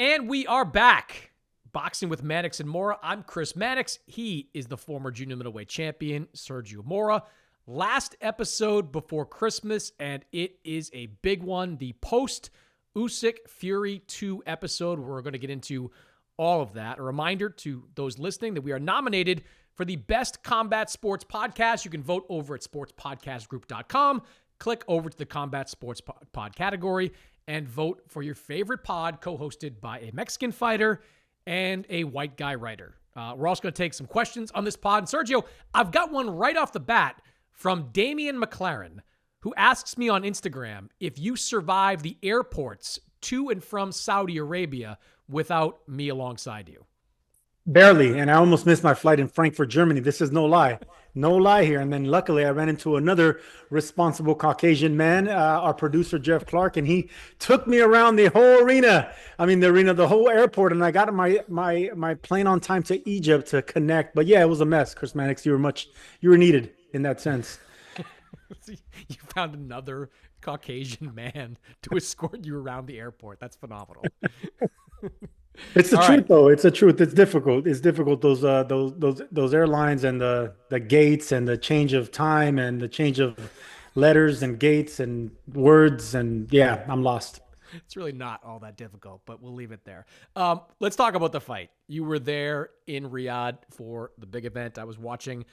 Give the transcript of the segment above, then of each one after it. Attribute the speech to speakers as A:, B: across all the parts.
A: And we are back. Boxing with Mannix and Mora. I'm Chris Mannix. He is the former junior middleweight champion, Sergio Mora. Last episode before Christmas, and it is a big one. The post-Usyk Fury 2 episode. We're going to get into all of that. A reminder to those listening that we are nominated for the Best Combat Sports Podcast. You can vote over at sportspodcastgroup.com. Click over to the Combat Sports Pod category and vote for your favorite pod co-hosted by a Mexican fighter and a white guy writer. We're also going to take some questions on this pod. And Sergio, I've got one right off the bat from Damian McLaren, who asks me on Instagram if you survive the airports to and from Saudi Arabia without me alongside you.
B: Barely, and I almost missed my flight in Frankfurt, Germany. This is no lie. No lie here. And then luckily I ran into another responsible Caucasian man, our producer, Jeff Clark, and he took me around the whole arena. The whole airport, and I got my plane on time to Egypt to connect. But yeah, it was a mess, Chris Mannix. You were needed in that sense.
A: You found another Caucasian man to escort you around the airport. That's phenomenal.
B: It's the truth, though. It's the truth. It's difficult. It's difficult. Those airlines and the gates and the change of time and the change of letters and gates and words, and yeah, I'm lost.
A: It's really not all that difficult, but we'll leave it there. Let's talk about the fight. You were there in Riyadh for the big event. I was watching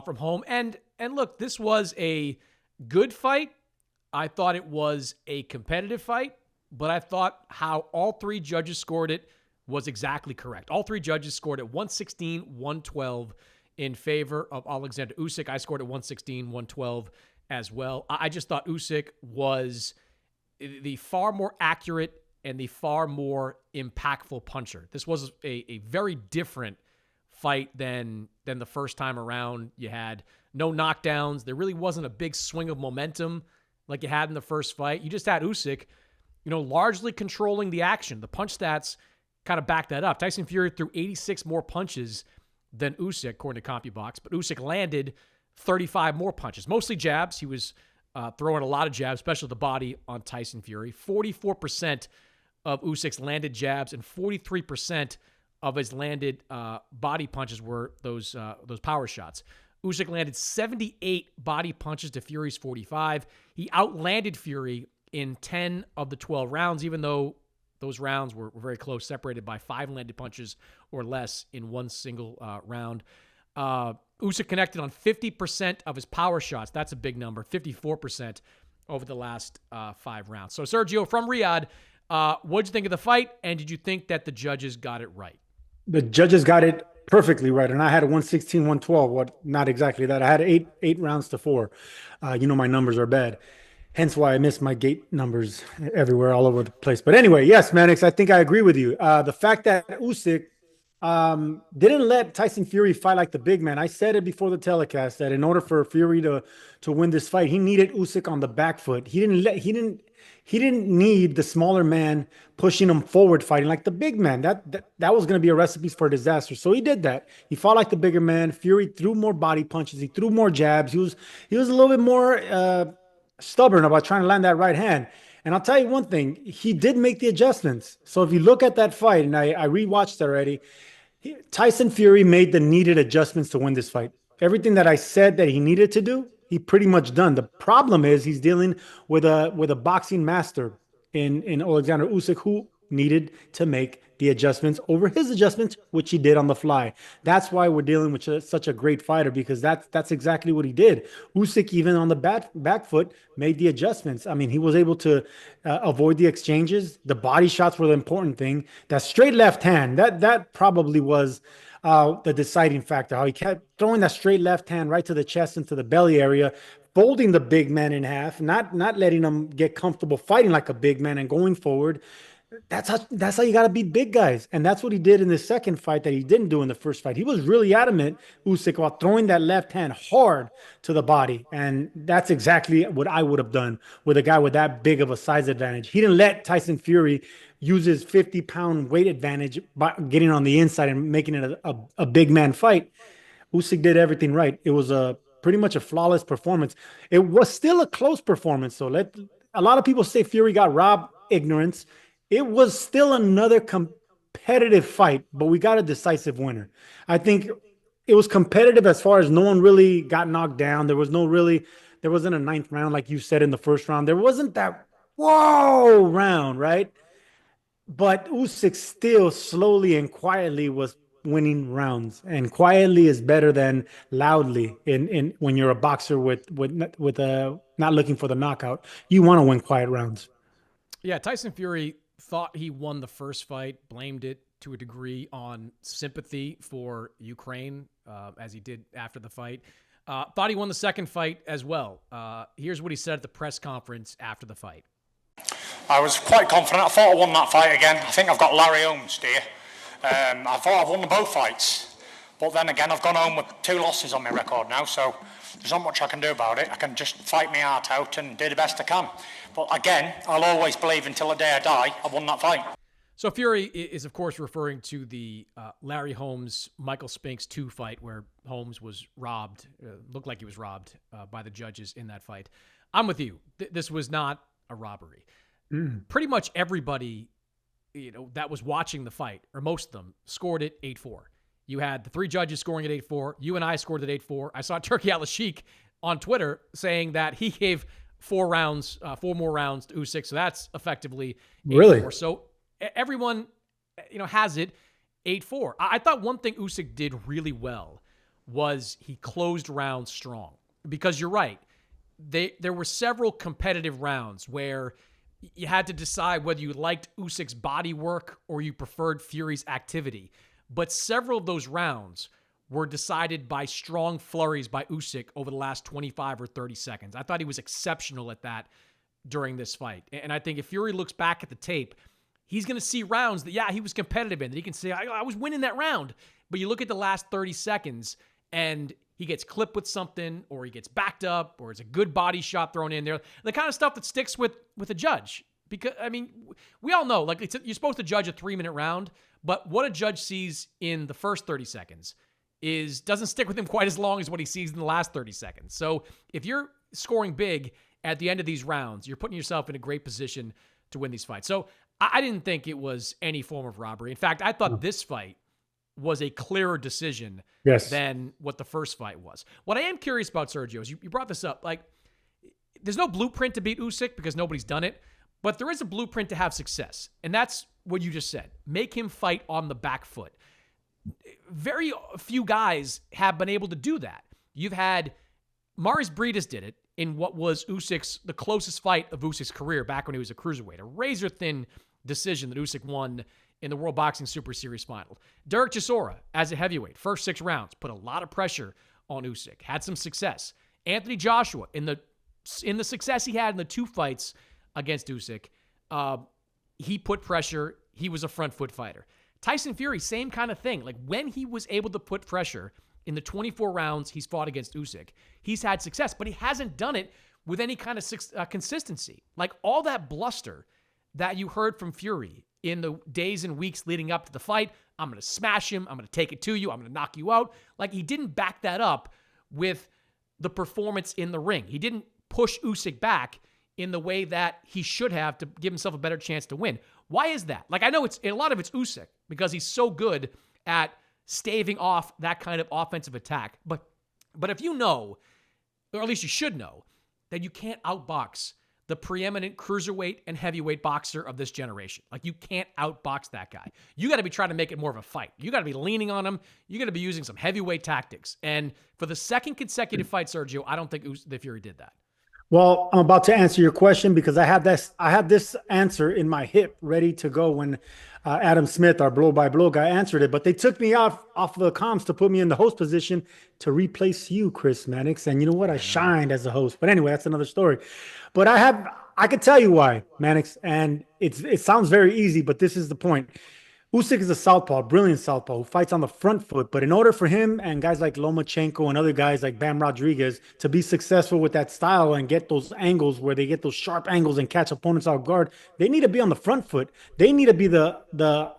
A: from home, and look, this was a good fight. I thought it was a competitive fight, but I thought how all three judges scored it was exactly correct. All three judges scored at 116, 112 in favor of Oleksandr Usyk. I scored at 116, 112 as well. I just thought Usyk was the far more accurate and the far more impactful puncher. This was a very different fight than the first time around. You had no knockdowns. There really wasn't a big swing of momentum like you had in the first fight. You just had Usyk, largely controlling the action. The punch stats kind of back that up. Tyson Fury threw 86 more punches than Usyk, according to CompuBox, but Usyk landed 35 more punches, mostly jabs. He was throwing a lot of jabs, especially the body on Tyson Fury. 44% of Usyk's landed jabs and 43% of his landed body punches were those power shots. Usyk landed 78 body punches to Fury's 45. He outlanded Fury in 10 of the 12 rounds, even though those rounds were very close, separated by 5 landed punches or less in one single round. Usyk connected on 50% of his power shots. That's a big number, 54% over the last 5 rounds. So, Sergio, from Riyadh, what did you think of the fight, and did you think that the judges got it right?
B: The judges got it perfectly right, and I had a 116, 112. What? Not exactly that. I had eight rounds to 4. My numbers are bad. Hence why I missed my gate numbers everywhere, all over the place. But anyway, yes, Mannix, I think I agree with you. The fact that Usyk didn't let Tyson Fury fight like the big man. I said it before the telecast that in order for Fury to win this fight, he needed Usyk on the back foot. He didn't need the smaller man pushing him forward, fighting like the big man. That was going to be a recipe for disaster. So he did that. He fought like the bigger man. Fury threw more body punches. He threw more jabs. He was a little bit more stubborn about trying to land that right hand. And I'll tell you one thing, he did make the adjustments. So if you look at that fight, and I rewatched it already, Tyson Fury made the needed adjustments to win this fight. Everything that I said that he needed to do, he pretty much done. The problem is he's dealing with a boxing master in Oleksandr Usyk, who needed to make the adjustments over his adjustments, which he did on the fly. That's why we're dealing with such a great fighter, because that's exactly what he did. Usyk, even on the back foot, made the adjustments. I mean, he was able to avoid the exchanges. The body shots were the important thing. That straight left hand, that probably was the deciding factor. How he kept throwing that straight left hand right to the chest and to the belly area, folding the big man in half, not letting him get comfortable fighting like a big man and going forward. That's how you got to beat big guys. And that's what he did in the second fight that he didn't do in the first fight. He was really adamant, Usyk, about throwing that left hand hard to the body. And that's exactly what I would have done with a guy with that big of a size advantage. He didn't let Tyson Fury use his 50-pound weight advantage by getting on the inside and making it a big man fight. Usyk did everything right. It was pretty much a flawless performance. It was still a close performance. So a lot of people say Fury got robbed. Ignorance. it was still another competitive fight, but we got a decisive winner. I think it was competitive as far as no one really got knocked down. There wasn't a ninth round like you said in the first round. There wasn't that whoa round, right? But Usyk still slowly and quietly was winning rounds, and quietly is better than loudly. In when you're a boxer with a not looking for the knockout, you want to win quiet rounds.
A: Yeah, Tyson Fury thought he won the first fight, blamed it to a degree on sympathy for Ukraine, as he did after the fight. Thought he won the second fight as well. Here's what he said at the press conference after the fight.
C: I was quite confident. I thought I won that fight again. I think I've got Larry Holmes here. I thought I've won both fights. But then again, I've gone home with 2 losses on my record now, so there's not much I can do about it. I can just fight my heart out and do the best I can. But again, I'll always believe until the day I die, I won that fight.
A: So Fury is, of course, referring to the Larry Holmes, Michael Spinks 2 fight where Holmes was robbed, looked like he was robbed by the judges in that fight. I'm with you. This was not a robbery. Pretty much everybody, that was watching the fight, or most of them, scored it 8-4. You had the 3 judges scoring at 8-4. You and I scored at 8-4. I saw Turkey Al-Sheikh on Twitter saying that he gave 4 more rounds to Usyk. So that's effectively 8-4.
B: Really?
A: So everyone, has it 8-4. I thought one thing Usyk did really well was he closed rounds strong, because you're right. There were several competitive rounds where you had to decide whether you liked Usyk's body work or you preferred Fury's activity. But several of those rounds were decided by strong flurries by Usyk over the last 25 or 30 seconds. I thought he was exceptional at that during this fight. And I think if Fury looks back at the tape, he's going to see rounds that, he was competitive in, that he can say, I was winning that round. But you look at the last 30 seconds and he gets clipped with something, or he gets backed up, or it's a good body shot thrown in there. The kind of stuff that sticks with a judge. Because, we all know, you're supposed to judge a 3-minute round, but what a judge sees in the first 30 seconds doesn't stick with him quite as long as what he sees in the last 30 seconds. So if you're scoring big at the end of these rounds, you're putting yourself in a great position to win these fights. So I didn't think it was any form of robbery. In fact, I thought this fight was a clearer decision than what the first fight was. What I am curious about, Sergio, is you brought this up. There's no blueprint to beat Usyk because nobody's done it, but there is a blueprint to have success. And that's what you just said. Make him fight on the back foot. Very few guys have been able to do that. You've had Maris Briedis did it in what was the closest fight of Usyk's career back when he was a cruiserweight. A razor-thin decision that Usyk won in the World Boxing Super Series final. Derek Chisora, as a heavyweight, first 6 rounds, put a lot of pressure on Usyk, had some success. Anthony Joshua, in the success he had in the 2 fights against Usyk, he put pressure. He was a front foot fighter. Tyson Fury, same kind of thing. When he was able to put pressure in the 24 rounds he's fought against Usyk, he's had success, but he hasn't done it with any kind of consistency. All that bluster that you heard from Fury in the days and weeks leading up to the fight, I'm going to smash him, I'm going to take it to you, I'm going to knock you out. He didn't back that up with the performance in the ring. He didn't push Usyk back in the way that he should have to give himself a better chance to win. Why is that? I know a lot of it's Usyk because he's so good at staving off that kind of offensive attack. But if you know, or at least you should know, that you can't outbox the preeminent cruiserweight and heavyweight boxer of this generation. You can't outbox that guy. You got to be trying to make it more of a fight. You got to be leaning on him. You got to be using some heavyweight tactics. And for the second consecutive fight, Sergio, I don't think the Fury did that.
B: Well, I'm about to answer your question because I had this answer in my hip ready to go when Adam Smith, our blow-by-blow guy, answered it. But they took me off the comms to put me in the host position to replace you, Chris Mannix. And you know what? I shined as a host. But anyway, that's another story. But I could tell you why, Mannix. And it sounds very easy, but this is the point. Usyk is a southpaw, brilliant southpaw who fights on the front foot. But in order for him and guys like Lomachenko and other guys like Bam Rodriguez to be successful with that style and get those angles where they get those sharp angles and catch opponents off guard, they need to be on the front foot. They need to be the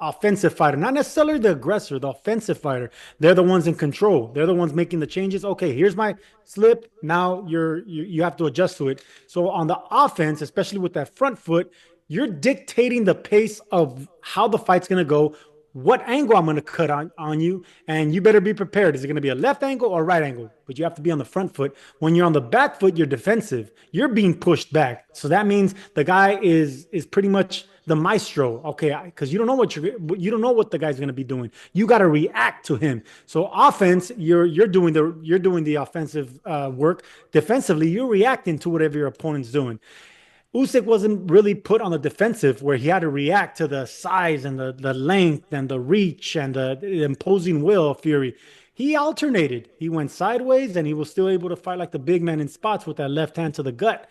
B: offensive fighter, not necessarily the aggressor, the offensive fighter. They're the ones in control. They're the ones making the changes. Okay, here's my slip. Now you have to adjust to it. So on the offense, especially with that front foot, You're dictating the pace of how the fight's going to go, what angle I'm going to cut on you, and you better be prepared. Is it going to be a left angle or right angle? But you have to be on the front foot. When you're on the back foot, you're defensive. You're being pushed back. So that means the guy is pretty much the maestro. Okay, because you don't know what the guy's going to be doing. You got to react to him. So offense, you're doing the offensive work. Defensively, you're reacting to whatever your opponent's doing. Usyk wasn't really put on the defensive where he had to react to the size and the length and the reach and the imposing will of Fury. He alternated. He went sideways and he was still able to fight like the big man in spots with that left hand to the gut.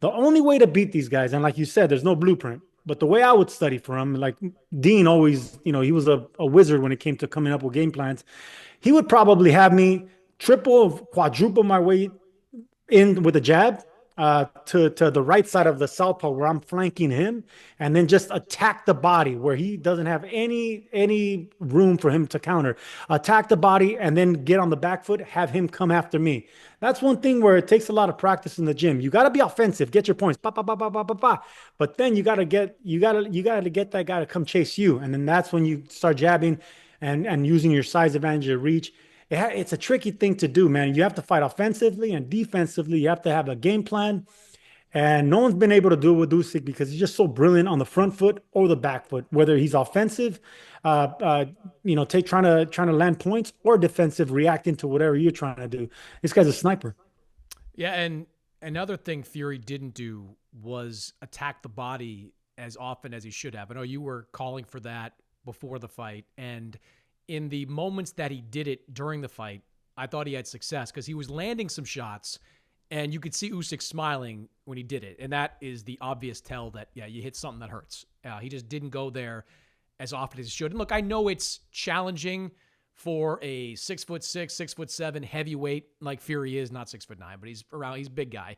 B: The only way to beat these guys, and like you said, there's no blueprint. But the way I would study for him, like Dean always, he was a wizard when it came to coming up with game plans. He would probably have me quadruple my weight in with a jab to the right side of the southpaw where I'm flanking him, and then just attack the body where he doesn't have any room for him to counter. Attack the body and then get on the back foot, have him come after me. That's one thing where it takes a lot of practice in the gym. You got to be offensive, get your points, but then you got to get that guy to come chase you, and then that's when you start jabbing and using your size advantage, your reach. It's a tricky thing to do, man. You have to fight offensively and defensively. You have to have a game plan. And no one's been able to do it with Usyk because he's just so brilliant on the front foot or the back foot, whether he's offensive, trying to land points, or defensive, reacting to whatever you're trying to do. This guy's a sniper.
A: Yeah, and another thing Fury didn't do was attack the body as often as he should have. I know you were calling for that before the fight, and in the moments that he did it during the fight, I thought he had success because he was landing some shots and you could see Usyk smiling when he did it. And that is the obvious tell that, yeah, you hit something that hurts. He just didn't go there as often as he should. And look, I know it's challenging for a 6'6", 6'7" heavyweight like Fury is, not 6'9", but he's a big guy,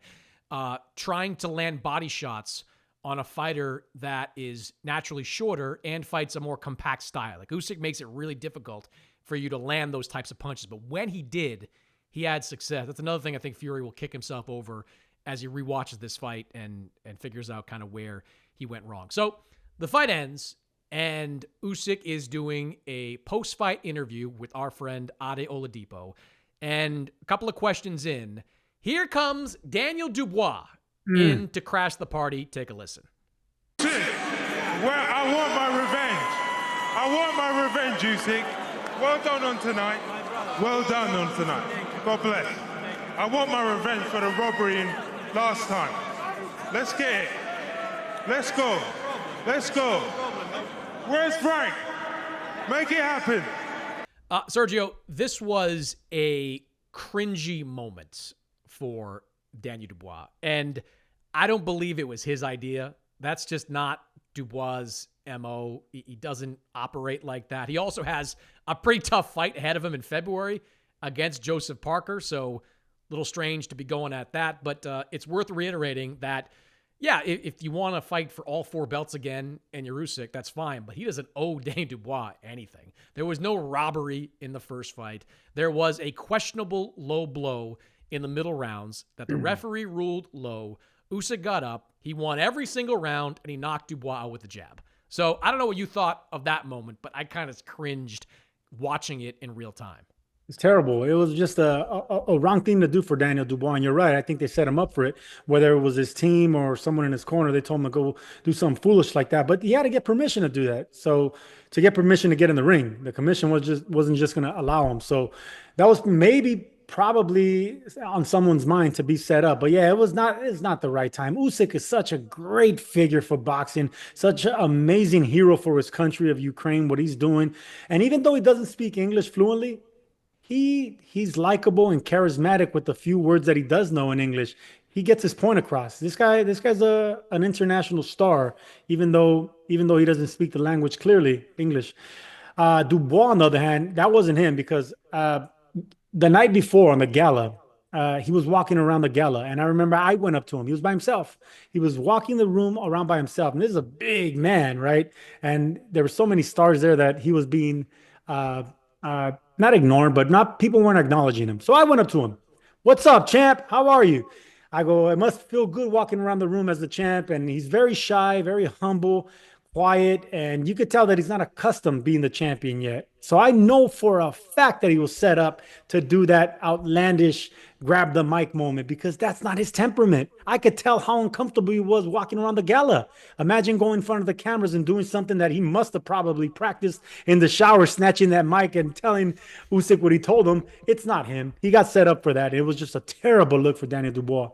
A: trying to land body shots on a fighter that is naturally shorter and fights a more compact style. Like Usyk makes it really difficult for you to land those types of punches. But when he did, he had success. That's another thing I think Fury will kick himself over as he rewatches this fight and figures out kind of where he went wrong. So the fight ends, and Usyk is doing a post-fight interview with our friend Ade Oladipo. And a couple of questions in, here comes Daniel Dubois in to crash the party. Take a listen.
D: Well, I want my revenge, Usyk. Well done on tonight. Well done on tonight. God bless. I want my revenge for the robbery in last time. Let's get it. Let's go. Let's go. Where's Frank? Make it happen.
A: Sergio, this was a cringy moment for Daniel Dubois. And I don't believe it was his idea. That's just not Dubois' MO. He doesn't operate like that. He also has a pretty tough fight ahead of him in February against Joseph Parker. So a little strange to be going at that. But it's worth reiterating that, yeah, if you want to fight for all four belts again and you're Usyk, that's fine. But he doesn't owe Daniel Dubois anything. There was no robbery in the first fight. There was a questionable low blow in the middle rounds that the referee ruled low. Usyk got up, he won every single round, and he knocked Dubois out with a jab. So I don't know what you thought of that moment, but I kind of cringed watching it in real time.
B: It's terrible. It was just a wrong thing to do for Daniel Dubois. And you're right. I think they set him up for it, whether it was his team or someone in his corner. They told him to go do something foolish like that. But he had to get permission to do that. So to get permission to get in the ring, the commission wasn't just going to allow him. So that was probably on someone's mind to be set up. But yeah, it's not the right time. Usyk is such a great figure for boxing, such an amazing hero for his country of Ukraine, what he's doing. And even though he doesn't speak English fluently, he's likable and charismatic with the few words that he does know in English. He gets his point across. This guy's an international star, even though he doesn't speak the language clearly, English. Dubois, on the other hand, that wasn't him because the night before on the gala, he was walking around the gala, and I remember I went up to him. He was by himself. He was walking the room around by himself, and this is a big man, right? And there were so many stars there that he was being not ignored, but people weren't acknowledging him. So I went up to him. "What's up, champ? How are you?" I go, it must feel good walking around the room as the champ. And he's very shy, very humble, quiet. And you could tell that he's not accustomed being the champion yet. So I know for a fact that he was set up to do that outlandish grab the mic moment because that's not his temperament. I could tell how uncomfortable he was walking around the gala. Imagine going in front of the cameras and doing something that he must have probably practiced in the shower, snatching that mic and telling Usyk what he told him. It's not him. He got set up for that. It was just a terrible look for Daniel Dubois.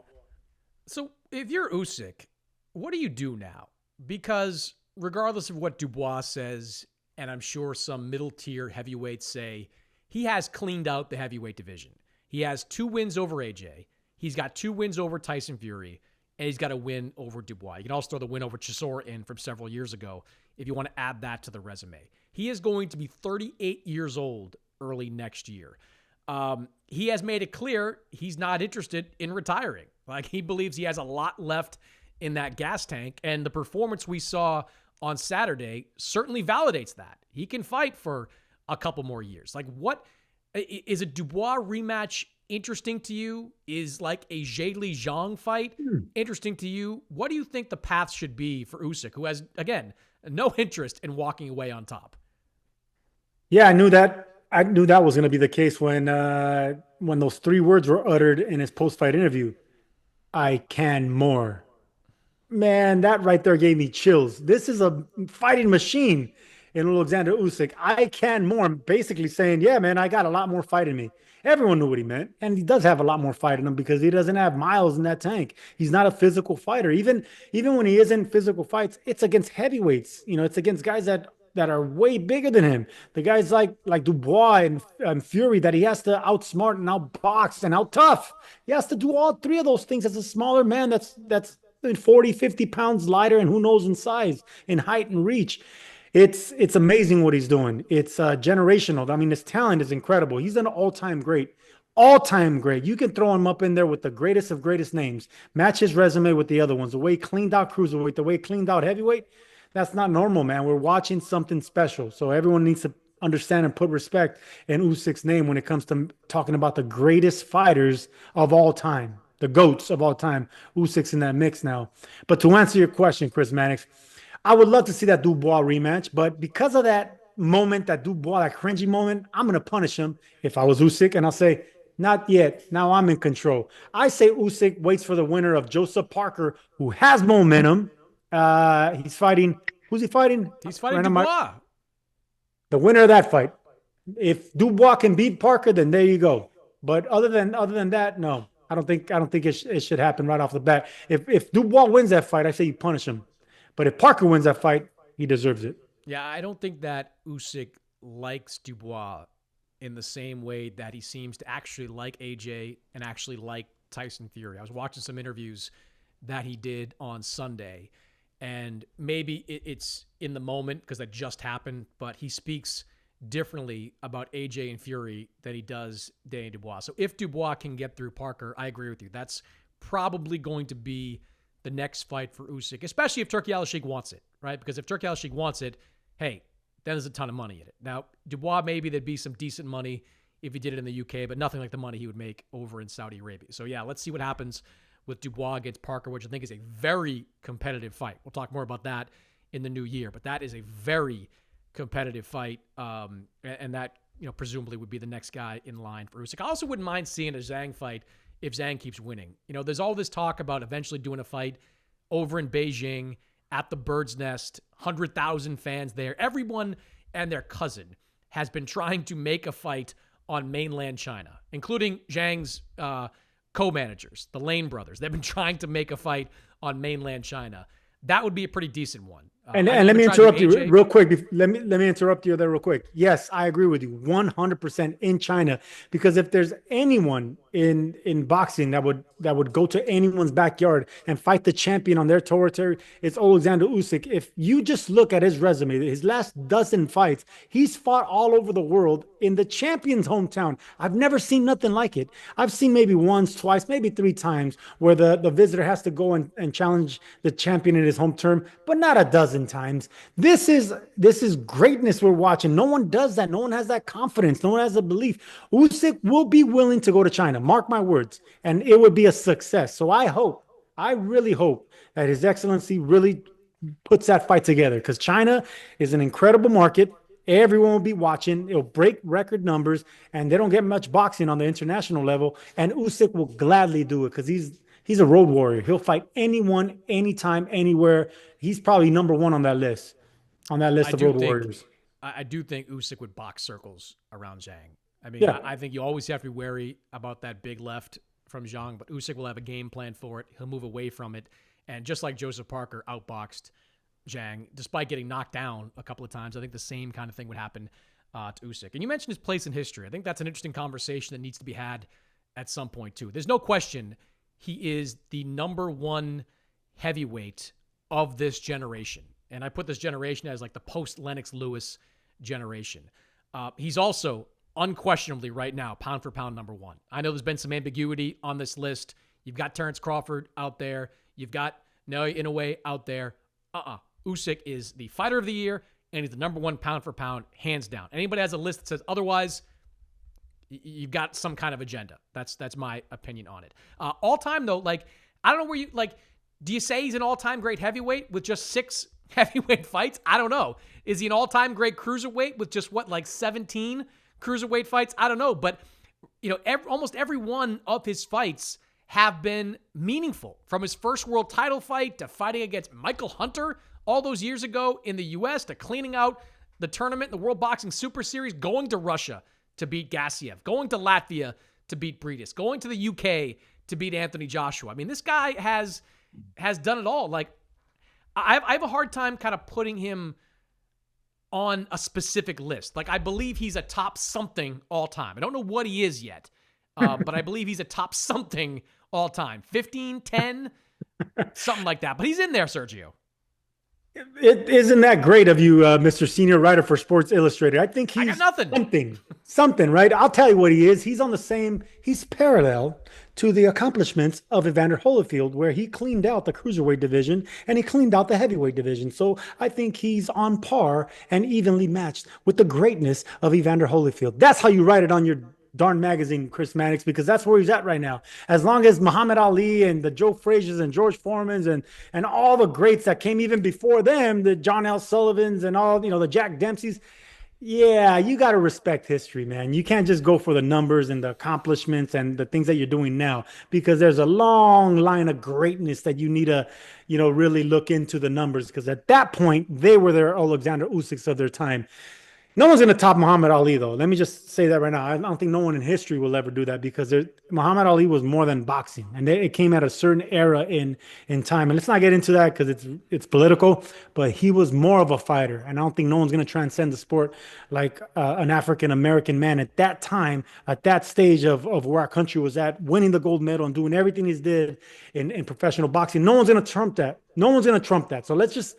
A: So if you're Usyk, what do you do now? Because regardless of what Dubois says, and I'm sure some middle tier heavyweights say, he has cleaned out the heavyweight division. He has 2 wins over AJ. He's got 2 wins over Tyson Fury, and he's got a win over Dubois. You can also throw the win over Chisora in from several years ago if you want to add that to the resume. He is going to be 38 years old early next year. He has made it clear he's not interested in retiring. Like, he believes he has a lot left in that gas tank, and the performance we saw on Saturday certainly validates that. He can fight for a couple more years. Like, what is a Dubois rematch interesting to you? Is like a Zhang Zhang fight interesting to you? What do you think the path should be for Usyk, who has, again, no interest in walking away on top?
B: Yeah, I knew that. I knew that was going to be the case when those 3 words were uttered in his post-fight interview. I can more. Man, that right there gave me chills. This is a fighting machine in Oleksandr Usyk. I can more. I'm basically saying, yeah, man, I got a lot more fight in me. Everyone knew what he meant. And he does have a lot more fight in him because he doesn't have miles in that tank. He's not a physical fighter. Even when he is in physical fights, it's against heavyweights. You know, it's against guys that are way bigger than him. The guys like Dubois and Fury that he has to outsmart and outbox and out tough. He has to do all 3 of those things as a smaller man that's 40, 50 pounds lighter and who knows in size, in height and reach. It's amazing what he's doing. It's generational. I mean, his talent is incredible. He's an all-time great. All-time great. You can throw him up in there with the greatest of greatest names. Match his resume with the other ones. The way he cleaned out cruiserweight, the way he cleaned out heavyweight, that's not normal, man. We're watching something special. So everyone needs to understand and put respect in Usyk's name when it comes to talking about the greatest fighters of all time, the GOATs of all time. Usyk's in that mix now. But to answer your question, Chris Mannix, I would love to see that Dubois rematch, but because of that moment, that Dubois, that cringy moment, I'm going to punish him if I was Usyk, and I'll say, not yet. Now I'm in control. I say Usyk waits for the winner of Joseph Parker, who has momentum. He's fighting. Who's he fighting?
A: He's fighting Dubois.
B: The winner of that fight. If Dubois can beat Parker, then there you go. But other than that, no. I don't think it should happen right off the bat. If Dubois wins that fight, I say you punish him. But if Parker wins that fight, he deserves it.
A: Yeah, I don't think that Usyk likes Dubois in the same way that he seems to actually like AJ and actually like Tyson Fury. I was watching some interviews that he did on Sunday, and maybe it's in the moment because that just happened, but he speaks differently about AJ and Fury than he does Daniel Dubois. So if Dubois can get through Parker, I agree with you. That's probably going to be the next fight for Usyk, especially if Turki Al-Sheikh wants it, right? Because if Turki Al-Sheikh wants it, hey, then there's a ton of money in it. Now, Dubois, maybe there'd be some decent money if he did it in the UK, but nothing like the money he would make over in Saudi Arabia. So yeah, let's see what happens with Dubois against Parker, which I think is a very competitive fight. We'll talk more about that in the new year, but that is a very competitive fight, and that, you know, presumably would be the next guy in line for Usyk. I also wouldn't mind seeing a Zhang fight if Zhang keeps winning. You know, there's all this talk about eventually doing a fight over in Beijing at the Bird's Nest, 100,000 fans there. Everyone and their cousin has been trying to make a fight on mainland China, including Zhang's co-managers, the Lane brothers. They've been trying to make a fight on mainland China. That would be a pretty decent one.
B: And let me interrupt you real quick. Let me interrupt you there real quick. Yes, I agree with you 100% in China, because if there's anyone in boxing that would go to anyone's backyard and fight the champion on their territory, it's Oleksandr Usyk. If you just look at his resume, his last dozen fights, he's fought all over the world in the champion's hometown. I've never seen nothing like it. I've seen maybe once, twice, maybe 3 times where the visitor has to go and challenge the champion in his home turf, but not a dozen. dozen times. This is greatness we're watching. No one does that. No one has that confidence. No one has a belief. Usyk will be willing to go to China. Mark my words, and it would be a success. So I really hope that His Excellency really puts that fight together, because China is an incredible market. Everyone will be watching. It'll break record numbers, and they don't get much boxing on the international level. And Usyk will gladly do it because he's a road warrior. He'll fight anyone, anytime, anywhere. He's probably number one on that list of road warriors.
A: I do think Usyk would box circles around Zhang. I mean,
B: Yeah.
A: I think you always have to be wary about that big left from Zhang, but Usyk will have a game plan for it. He'll move away from it. And just like Joseph Parker outboxed Zhang, despite getting knocked down a couple of times, I think the same kind of thing would happen to Usyk. And you mentioned his place in history. I think that's an interesting conversation that needs to be had at some point, too. There's no question he is the number one heavyweight of this generation. And I put this generation as like the post-Lennox Lewis generation. He's also unquestionably right now pound for pound number one. I know there's been some ambiguity on this list. You've got Terrence Crawford out there. You've got Naoya Inoue out there. Usyk is the fighter of the year, and he's the number one pound for pound, hands down. Anybody has a list that says otherwise, you've got some kind of agenda. That's my opinion on it. All time though, like, I don't know where you, like, do you say he's an all-time great heavyweight with just 6 heavyweight fights? I don't know. Is he an all-time great cruiserweight with just 17 cruiserweight fights? I don't know. But, almost every one of his fights have been meaningful, from his first world title fight to fighting against Michael Hunter all those years ago in the U.S. to cleaning out the tournament, the World Boxing Super Series, going to Russia to beat Gassiev, going to Latvia to beat Briedis, going to the UK to beat Anthony Joshua. I mean, this guy has done it all. Like, I have a hard time kind of putting him on a specific list. Like, I believe he's a top something all time. I don't know what he is yet, but I believe he's a top something all time. 15, 10, something like that. But he's in there, Sergio.
B: It isn't that great of you, Mr. Senior Writer for Sports Illustrated. I think he's
A: got nothing.
B: something, right? I'll tell you what he is. He's parallel to the accomplishments of Evander Holyfield, where he cleaned out the cruiserweight division and he cleaned out the heavyweight division. So I think he's on par and evenly matched with the greatness of Evander Holyfield. That's how you write it on your darn magazine, Chris Mannix, because that's where he's at right now. As long as Muhammad Ali and the Joe Frazier's and George Foreman's and all the greats that came even before them, the John L. Sullivans and all, the Jack Dempseys, yeah, you got to respect history, man. You can't just go for the numbers and the accomplishments and the things that you're doing now, because there's a long line of greatness that you need to, really look into the numbers, because at that point, they were their Oleksandr Usyks of their time. No one's going to top Muhammad Ali, though. Let me just say that right now. I don't think no one in history will ever do that, because Muhammad Ali was more than boxing, and it came at a certain era in time. And let's not get into that because it's political, but he was more of a fighter, and I don't think no one's going to transcend the sport like an African-American man at that time, at that stage of where our country was at, winning the gold medal and doing everything he did in professional boxing. No one's going to trump that. No one's going to trump that. So let's just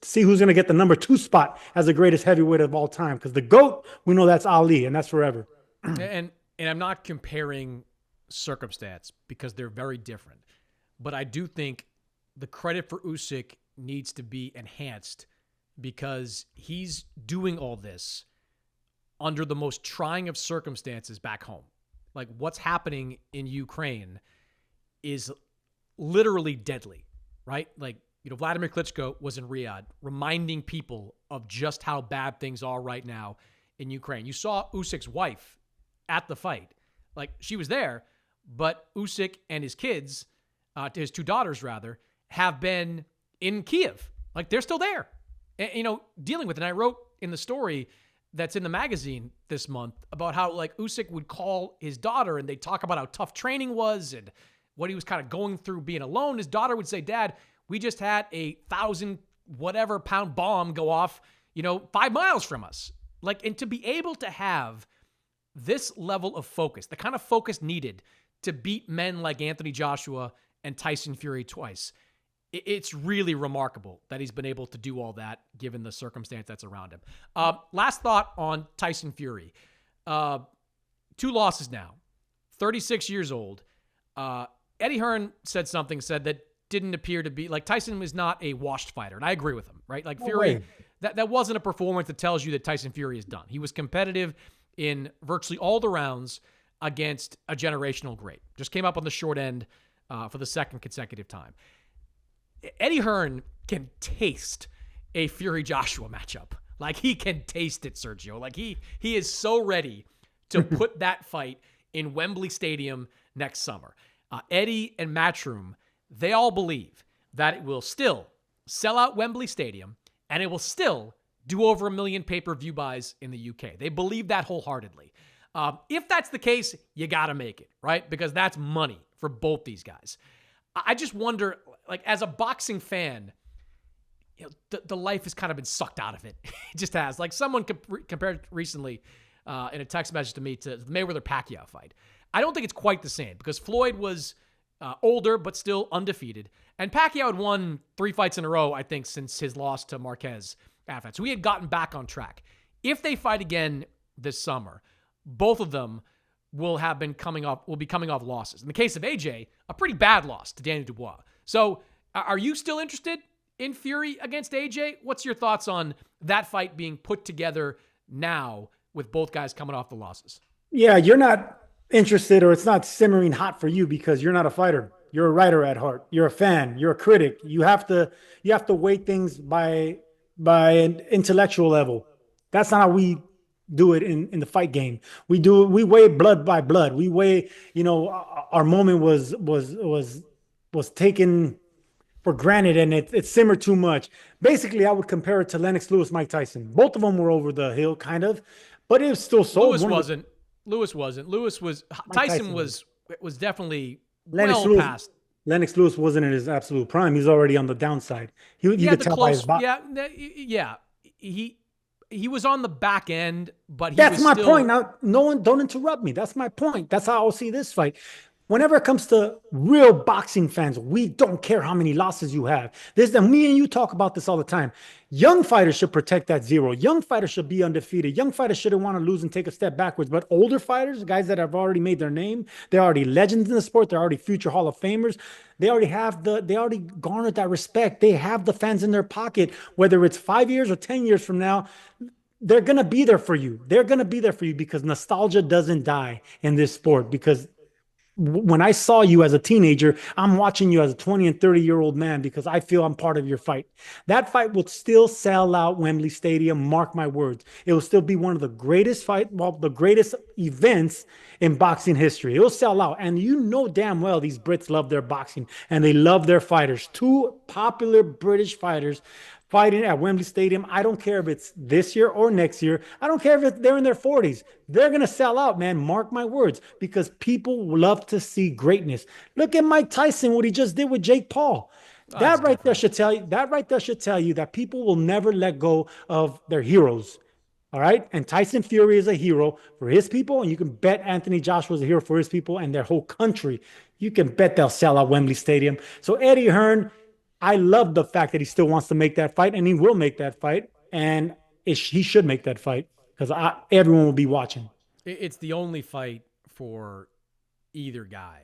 B: see who's going to get the number 2 spot as the greatest heavyweight of all time. Because the GOAT, we know that's Ali, and that's forever.
A: And I'm not comparing circumstance, because they're very different. But I do think the credit for Usyk needs to be enhanced, because he's doing all this under the most trying of circumstances back home. Like, what's happening in Ukraine is literally deadly, right? Like, Vladimir Klitschko was in Riyadh reminding people of just how bad things are right now in Ukraine. You saw Usyk's wife at the fight. Like, she was there, but Usyk and his kids, his 2 daughters rather, have been in Kiev. Like, they're still there, and, dealing with it. And I wrote in the story that's in the magazine this month about how, like, Usyk would call his daughter and they'd talk about how tough training was and what he was kind of going through being alone. His daughter would say, "Dad, we just had a 1,000-whatever-pound bomb go off, 5 miles from us." Like, and to be able to have this level of focus, the kind of focus needed to beat men like Anthony Joshua and Tyson Fury twice, it's really remarkable that he's been able to do all that given the circumstance that's around him. Last thought on Tyson Fury. 2 losses now, 36 years old. Eddie Hearn said that didn't appear to be like Tyson was not a washed fighter. And I agree with him, right? Like
B: No
A: Fury,
B: way.
A: that wasn't a performance that tells you that Tyson Fury is done. He was competitive in virtually all the rounds against a generational great. Just came up on the short end for the second consecutive time. Eddie Hearn can taste a Fury Joshua matchup. Like he can taste it, Sergio. Like he is so ready to put that fight in Wembley Stadium next summer. Eddie and Matchroom, they all believe that it will still sell out Wembley Stadium and it will still do over 1 million pay-per-view buys in the UK. They believe that wholeheartedly. If that's the case, you got to make it, right? Because that's money for both these guys. I just wonder, like, as a boxing fan, you know, the life has kind of been sucked out of it. It just has. Like, someone compared recently in a text message to me to the Mayweather-Pacquiao fight. I don't think it's quite the same because Floyd was older but still undefeated. And Pacquiao had won 3 fights in a row, I think, since his loss to Marquez after that. So he had gotten back on track. If they fight again this summer, both of them will be coming off losses. In the case of AJ, a pretty bad loss to Daniel Dubois. So are you still interested in Fury against AJ? What's your thoughts on that fight being put together now with both guys coming off the losses?
B: Yeah, you're not interested, or it's not simmering hot for you because you're not a fighter. You're a writer at heart. You're a fan. You're a critic. You have to weigh things by an intellectual level. That's not how we do it in the fight game. We weigh blood by blood. We weigh, our moment was taken for granted and it simmered too much. Basically, I would compare it to Lennox Lewis, Mike Tyson. Both of them were over the hill, kind of, but it was still so.
A: Lewis wasn't. Tyson was definitely past.
B: Lennox Lewis wasn't in his absolute prime. He's already on the downside. You could tell by his body.
A: Yeah. He was on the back end, but
B: that's my point. Now, no one, don't interrupt me. That's my point. That's how I'll see this fight. Whenever it comes to real boxing fans, we don't care how many losses you have. Me and you talk about this all the time. Young fighters should protect that 0. Young fighters should be undefeated. Young fighters shouldn't want to lose and take a step backwards. But older fighters, guys that have already made their name, they're already legends in the sport. They're already future Hall of Famers. They already garnered that respect. They have the fans in their pocket, whether it's 5 years or 10 years from now. They're going to be there for you. They're going to be there for you because nostalgia doesn't die in this sport. Because when I saw you as a teenager, I'm watching you as a 20 and 30-year-old man because I feel I'm part of your fight. That fight will still sell out Wembley Stadium. Mark my words. It will still be one of the greatest the greatest events in boxing history. It will sell out. And you know damn well these Brits love their boxing and they love their fighters. 2 popular British fighters fighting at Wembley Stadium. I don't care if it's this year or next year. I don't care if they're in their 40s. They're going to sell out, man. Mark my words, because people love to see greatness. Look at Mike Tyson, what he just did with Jake Paul. That right there should tell you that people will never let go of their heroes. All right. And Tyson Fury is a hero for his people. And you can bet Anthony Joshua is a hero for his people and their whole country. You can bet they'll sell out Wembley Stadium. So Eddie Hearn, I love the fact that he still wants to make that fight, and he will make that fight, and he should make that fight because everyone will be watching.
A: It's the only fight for either guy.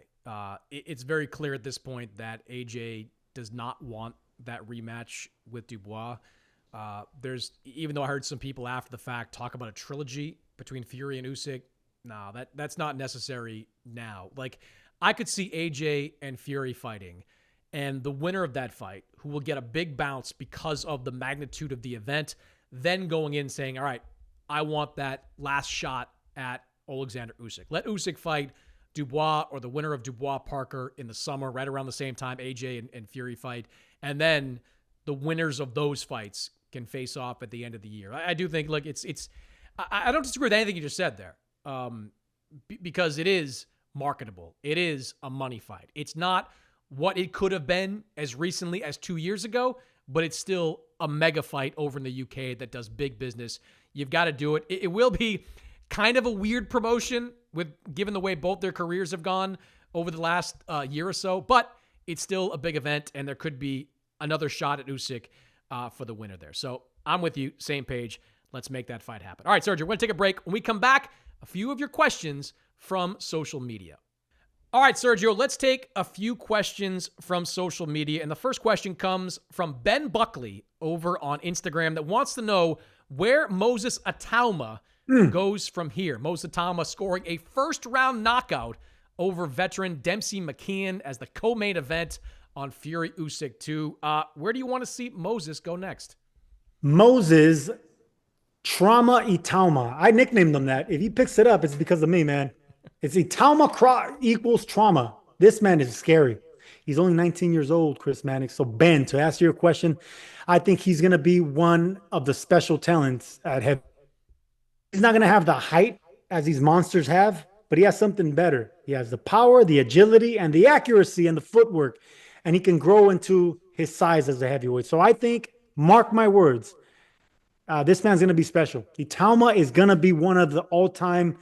A: It's very clear at this point that AJ does not want that rematch with Dubois. Even though I heard some people after the fact talk about a trilogy between Fury and Usyk, no, that's not necessary now. Like, I could see AJ and Fury fighting, and the winner of that fight, who will get a big bounce because of the magnitude of the event, then going in saying, all right, I want that last shot at Oleksandr Usyk. Let Usyk fight Dubois or the winner of Dubois-Parker in the summer, right around the same time AJ and Fury fight. And then the winners of those fights can face off at the end of the year. I do think, like, I don't disagree with anything you just said there, because it is marketable. It is a money fight. It's not what it could have been as recently as 2 years ago, but it's still a mega fight over in the UK that does big business. You've got to do it. It will be kind of a weird promotion given the way both their careers have gone over the last year or so, but it's still a big event, and there could be another shot at Usyk for the winner there. So I'm with you, same page. Let's make that fight happen. All right, Sergio, we're going to take a break. When we come back, a few of your questions from social media. All right, Sergio, let's take a few questions from social media. And the first question comes from Ben Buckley over on Instagram that wants to know where Moses Atauma goes from here. Moses Atauma scoring a first-round knockout over veteran Dempsey McKeon as the co-main event on Fury Usyk 2. Where do you want to see Moses go next?
B: Moses Trauma Itauma. I nicknamed him that. If he picks it up, it's because of me, man. It's Itauma equals trauma. This man is scary. He's only 19 years old, Chris Mannix. So, Ben, to answer your question, I think he's going to be one of the special talents at heavy. He's not going to have the height as these monsters have, but he has something better. He has the power, the agility, and the accuracy and the footwork, and he can grow into his size as a heavyweight. So I think, mark my words, this man's going to be special. Itauma is going to be one of the all-time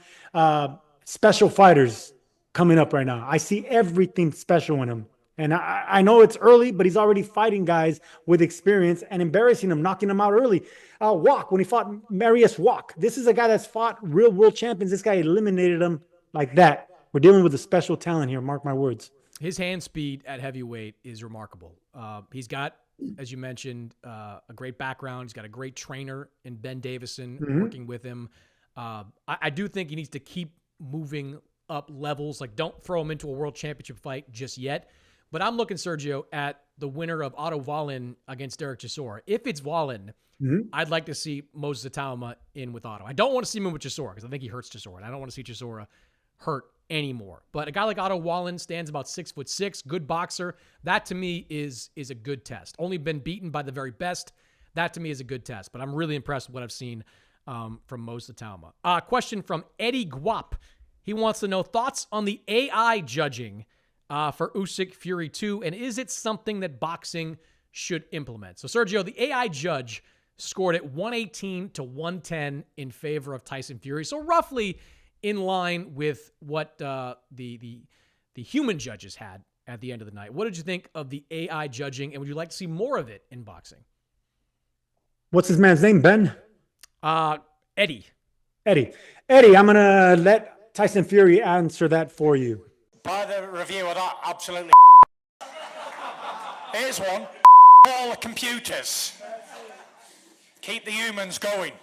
B: special fighters coming up right now. I see everything special in him. And I know it's early, but he's already fighting guys with experience and embarrassing them, knocking them out early. Walk, when he fought Marius Walk. This is a guy that's fought real world champions. This guy eliminated him like that. We're dealing with a special talent here, mark my words.
A: His hand speed at heavyweight is remarkable. He's got, as you mentioned, a great background. He's got a great trainer in Ben Davison working with him. I do think he needs to keep moving up levels. Like, don't throw him into a world championship fight just yet. But I'm looking, Sergio, at the winner of Otto Wallin against Derek Chisora. If it's Wallin, I'd like to see Moses Atauma in with Otto. I don't want to see him in with Chisora because I think he hurts Chisora. And I don't want to see Chisora hurt anymore. But a guy like Otto Wallin stands about 6'6", good boxer. That to me is a good test. Only been beaten by the very best. That to me is a good test. But I'm really impressed with what I've seen from Moses Atauma. Question from Eddie Guap. He wants to know thoughts on the AI judging for Usyk Fury 2, and is it something that boxing should implement? So, Sergio, the AI judge scored at 118 to 110 in favor of Tyson Fury, so roughly in line with what the human judges had at the end of the night. What did you think of the AI judging, and would you like to see more of it in boxing?
B: What's his man's name, Ben?
A: Eddie,
B: I'm going to let Tyson Fury answer that for you.
C: By the review of that, absolutely. Here's one. All the computers. Keep the humans going.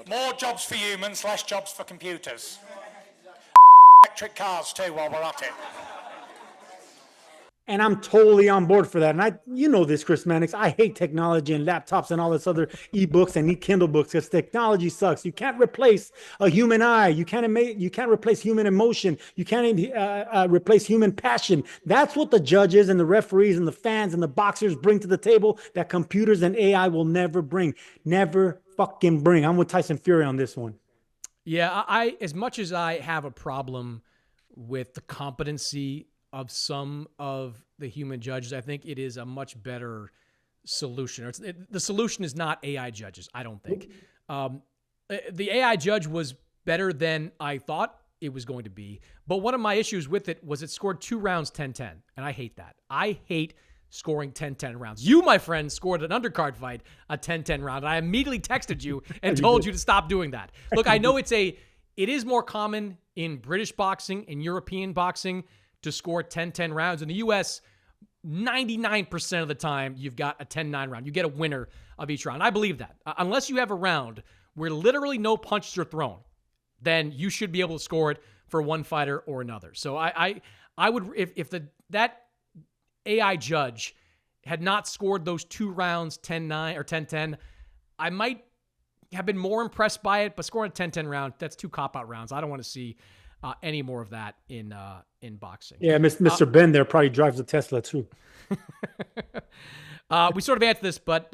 C: More jobs for humans, less jobs for computers. Electric cars too while we're at it.
B: And I'm totally on board for that. And you know this, Chris Mannix. I hate technology and laptops and all this other ebooks and Kindle books because technology sucks. You can't replace a human eye. You can't replace human emotion. You can't replace human passion. That's what the judges and the referees and the fans and the boxers bring to the table that computers and AI will never bring. Never fucking bring. I'm with Tyson Fury on this one.
A: Yeah, I as much as I have a problem with the competency of some of the human judges, I think it is a much better solution. The solution is not AI judges, I don't think. The AI judge was better than I thought it was going to be, but one of my issues with it was it scored 2 rounds 10-10, and I hate that. I hate scoring 10-10 rounds. You, my friend, scored an undercard fight, a 10-10 round, and I immediately texted you and told you to stop doing that. Look, I know it is more common in British boxing, in European boxing, to score 10-10 rounds. In the U.S., 99% of the time, you've got a 10-9 round. You get a winner of each round. I believe that. Unless you have a round where literally no punches are thrown, then you should be able to score it for one fighter or another. So I would, if that AI judge had not scored those 2 rounds 10-9 or 10-10, I might have been more impressed by it, but scoring a 10-10 round, that's 2 cop-out rounds. I don't want to see any more of that in boxing.
B: Yeah, Mr. Ben there probably drives a Tesla too.
A: We sort of answered this, but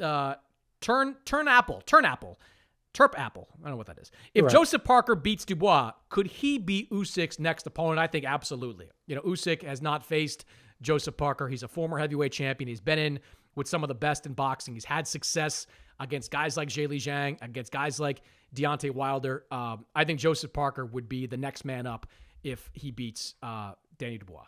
A: Terp Apple. I don't know what that is. If Joseph Parker beats Dubois, could he be Usyk's next opponent? I think absolutely. You know, Usyk has not faced Joseph Parker. He's a former heavyweight champion. He's been in with some of the best in boxing. He's had success against guys like Zhilei Zhang, against guys like Deontay Wilder. I think Joseph Parker would be the next man up if he beats Danny Dubois.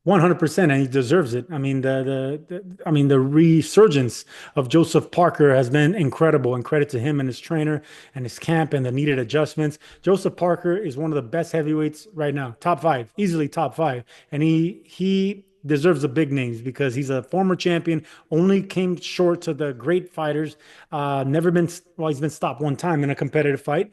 B: 100%, and he deserves it. I mean, the resurgence of Joseph Parker has been incredible, and credit to him and his trainer and his camp and the needed adjustments. Joseph Parker is one of the best heavyweights right now, top five, easily top five, and he deserves the big names because he's a former champion. Only came short to the great fighters. Never been well. He's been stopped one time in a competitive fight.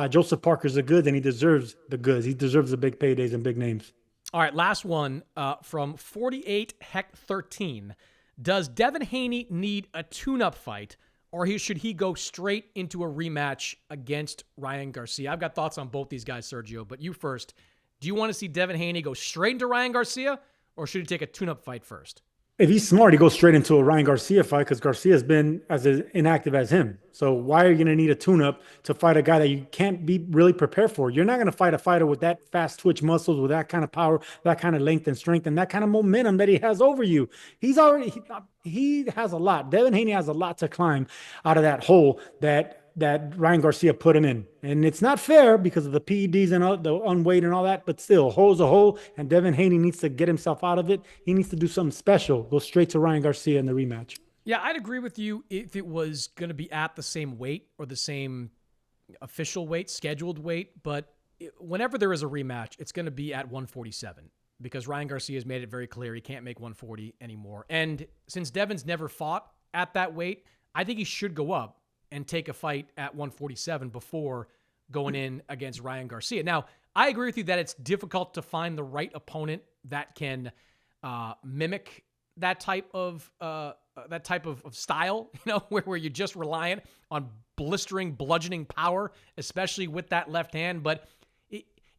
B: Joseph Parker's a good, and he deserves the goods. He deserves the big paydays and big names.
A: All right, last one from 48 Heck 13. Does Devin Haney need a tune-up fight, or should he go straight into a rematch against Ryan Garcia? I've got thoughts on both these guys, Sergio, but you first. Do you want to see Devin Haney go straight into Ryan Garcia, or should he take a tune-up fight first?
B: If he's smart, he goes straight into a Ryan Garcia fight because Garcia's been as inactive as him. So why are you going to need a tune-up to fight a guy that you can't be really prepared for? You're not going to fight a fighter with that fast twitch muscles, with that kind of power, that kind of length and strength, and that kind of momentum that he has over you. He has a lot. Devin Haney has a lot to climb out of that hole that Ryan Garcia put him in. And it's not fair because of the PEDs and all, the unweight and all that, but still, a hole's a hole, and Devin Haney needs to get himself out of it. He needs to do something special, go straight to Ryan Garcia in the rematch.
A: Yeah, I'd agree with you if it was going to be at the same weight or the same official weight, scheduled weight, but whenever there is a rematch, it's going to be at 147 because Ryan Garcia has made it very clear he can't make 140 anymore. And since Devin's never fought at that weight, I think he should go up and take a fight at 147 before going in against Ryan Garcia. Now, I agree with you that it's difficult to find the right opponent that can mimic that type of style, where you're just reliant on blistering, bludgeoning power, especially with that left hand. But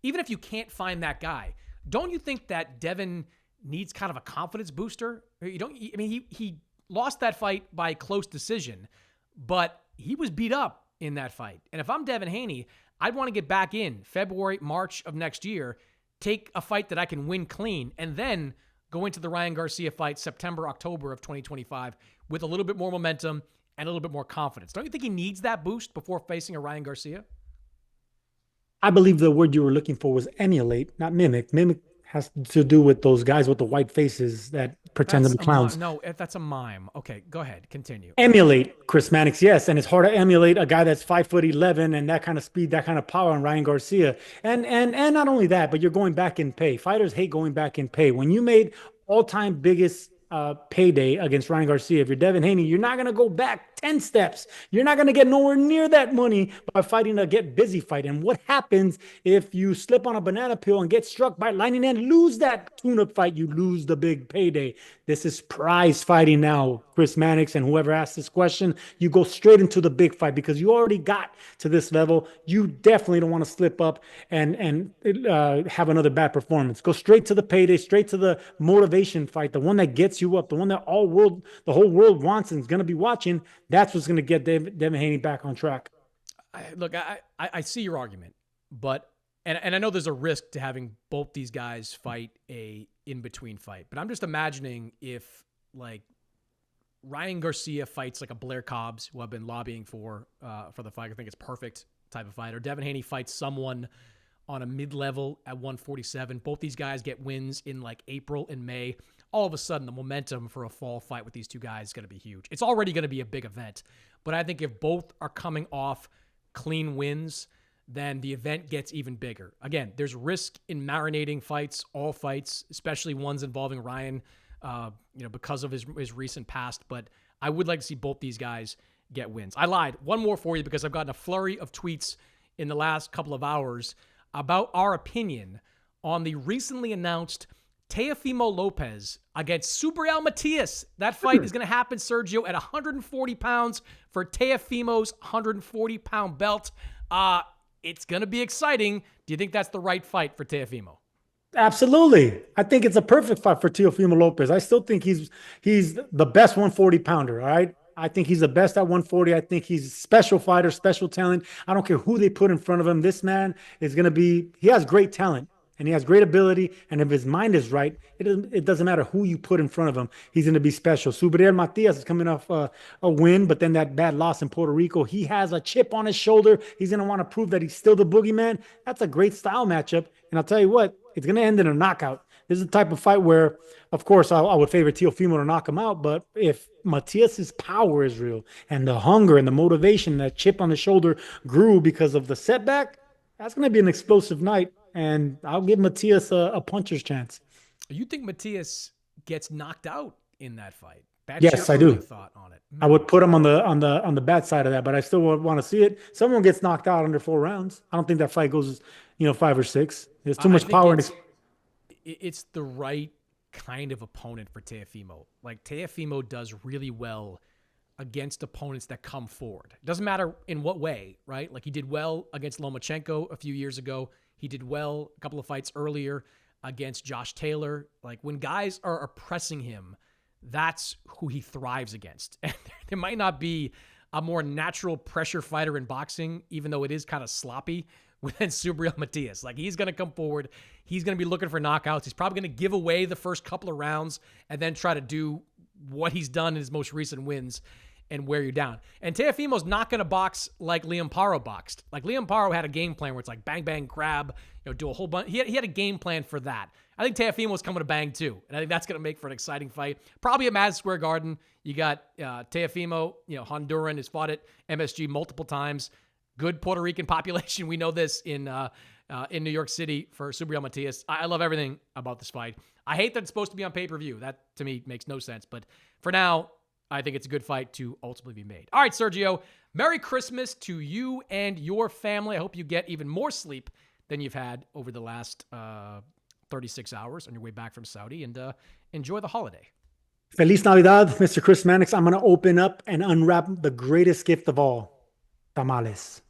A: even if you can't find that guy, don't you think that Devin needs kind of a confidence booster? He lost that fight by close decision, but he was beat up in that fight. And if I'm Devin Haney, I'd want to get back in February, March of next year, take a fight that I can win clean, and then go into the Ryan Garcia fight September, October of 2025 with a little bit more momentum and a little bit more confidence. Don't you think he needs that boost before facing a Ryan Garcia?
B: I believe the word you were looking for was emulate, not mimic. Mimic has to do with those guys with the white faces that pretend to be clowns.
A: No, that's a mime. Okay, go ahead. Continue.
B: Emulate Chris Mannix, yes, and it's hard to emulate a guy that's 5'11" and that kind of speed, that kind of power on Ryan Garcia. And not only that, but you're going back in pay. Fighters hate going back in pay. When you made all-time biggest payday against Ryan Garcia, if you're Devin Haney, you're not going to go back 10 steps. You're not going to get nowhere near that money by fighting a get busy fight. And what happens if you slip on a banana peel and get struck by lightning and lose that tune-up fight? You lose the big payday. This is prize fighting now, Chris Mannix, and whoever asked this question. You go straight into the big fight because you already got to this level. You definitely don't want to slip up and have another bad performance. Go straight to the payday, straight to the motivation fight, the one that gets you up, the one that the whole world wants and is going to be watching. That's what's going to get Devin Haney back on track.
A: Look, I see your argument, but and I know there's a risk to having both these guys fight a in-between fight, but I'm just imagining if like Ryan Garcia fights like a Blair Cobbs, who I've been lobbying for the fight. I think it's perfect type of fight. Or Devin Haney fights someone on a mid-level at 147. Both these guys get wins in like April and May. All of a sudden, the momentum for a fall fight with these two guys is going to be huge. It's already going to be a big event, but I think if both are coming off clean wins, then the event gets even bigger. Again, there's risk in marinating fights, all fights, especially ones involving Ryan, because of his recent past. But I would like to see both these guys get wins. I lied. One more for you because I've gotten a flurry of tweets in the last couple of hours about our opinion on the recently announced Teofimo Lopez against Subriel Matias. That fight is going to happen, Sergio, at 140 pounds for Teofimo's 140-pound belt. It's going to be exciting. Do you think that's the right fight for Teofimo?
B: Absolutely. I think it's a perfect fight for Teofimo Lopez. I still think he's the best 140-pounder, all right? I think he's the best at 140. I think he's a special fighter, special talent. I don't care who they put in front of him. This man is going to be – he has great talent. And he has great ability, and if his mind is right, it doesn't matter who you put in front of him. He's going to be special. Subriel Matias is coming off a win, but then that bad loss in Puerto Rico. He has a chip on his shoulder. He's going to want to prove that he's still the boogeyman. That's a great style matchup. And I'll tell you what, it's going to end in a knockout this is the type of fight where, of course, I would favor Teofimo to knock him out. But if Matias's power is real and the hunger and the motivation, that chip on the shoulder grew because of the setback, that's going to be an explosive night. And I'll give Matias a puncher's chance.
A: You think Matias gets knocked out in that fight?
B: Yes, I do.
A: Thought on it.
B: I would put him on the bad side of that, but I still want to see it. Someone gets knocked out under 4 rounds. I don't think that fight goes, 5 or 6. There's too much power.
A: It's the right kind of opponent for Teofimo. Like, Teofimo does really well against opponents that come forward. It doesn't matter in what way, right? Like, he did well against Lomachenko a few years ago. He did well a couple of fights earlier against Josh Taylor. Like, when guys are pressing him, that's who he thrives against. And there might not be a more natural pressure fighter in boxing, even though it is kind of sloppy, than Subriel Matias. Like, he's going to come forward. He's going to be looking for knockouts. He's probably going to give away the first couple of rounds and then try to do what he's done in his most recent wins and wear you down. And Teofimo's not going to box like Liam Paro boxed. Like, Liam Paro had a game plan where it's like bang, bang, grab, do a whole bunch. He had a game plan for that. I think Teofimo's coming to bang too. And I think that's going to make for an exciting fight. Probably at Madison Square Garden. You got Teofimo, Honduran, has fought at MSG multiple times. Good Puerto Rican population. We know this in New York City for Subriel Matias. I love everything about this fight. I hate that it's supposed to be on pay-per-view. That, to me, makes no sense. But for now, I think it's a good fight to ultimately be made. All right, Sergio, Merry Christmas to you and your family. I hope you get even more sleep than you've had over the last 36 hours on your way back from Saudi, and enjoy the holiday.
B: Feliz Navidad, Mr. Chris Mannix. I'm going to open up and unwrap the greatest gift of all, tamales.